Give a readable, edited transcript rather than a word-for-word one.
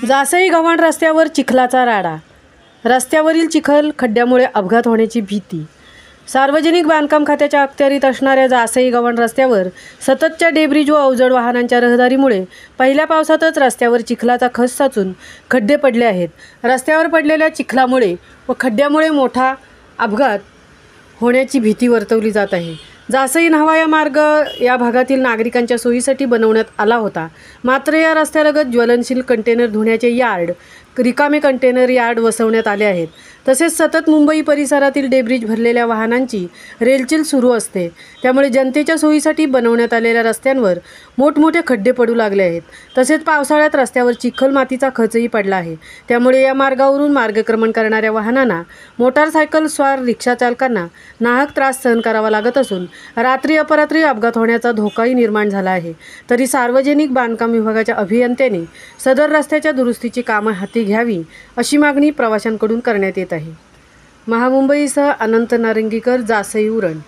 जासई गव्हाण रस्त्यावर चिखलाचा राडा. रस्त्यावरील चिखल खड्ड्यामुळे अपघात होण्याची भीती. सार्वजनिक बांधकाम खात्याच्या अखत्यारीत असणाऱ्या जासई गव्हाण रस्त्यावर सततच्या डेब्रिज व अवजड वाहनांच्या रहदारीमुळे पहिल्या पावसातच रस्त्यावर चिखलाचा खच साचून खड्डे पडले आहेत. रस्त्यावर पडलेल्या चिखलामुळे व खड्ड्यामुळे मोठा अपघात होण्याची भीती वर्तवली जात आहे. जासई न्हावा मार्ग या भागातील नागरिकांच्या सोयीसाठी बनवण्यात आला होता. मात्र या रस्त्यालगत ज्वलनशील कंटेनर धुण्याचे यार्ड, रिकामे कंटेनर यार्ड वसवण्यात आले आहेत. तसेच सतत मुंबई परिसरातील डेब्रिज भरलेल्या वाहनांची रेलचेल सुरू असते. त्यामुळे जनतेच्या सोयीसाठी बनवण्यात आलेल्या रस्त्यांवर मोठमोठे खड्डे पडू लागले आहेत. तसेच पावसाळ्यात रस्त्यावर चिखल मातीचा खचही पडला आहे. त्यामुळे या मार्गावरून मार्गक्रमण करणाऱ्या वाहनांना, मोटारसायकल स्वार, रिक्षा चालकांना नाहक त्रास सहन करावा लागत असून रात्री अपरात्री अपघात होण्याचा धोकाही निर्माण झाला आहे. तरी सार्वजनिक बांधकाम विभागाच्या अभियंत्यांनी सदर रस्त्याच्या दुरुस्तीची कामं हाती घ्यावी अशी मागणी प्रवाशांकडून करण्यात येत आहे. महामुंबईसह अनंत नारंगीकर, जासई उरण.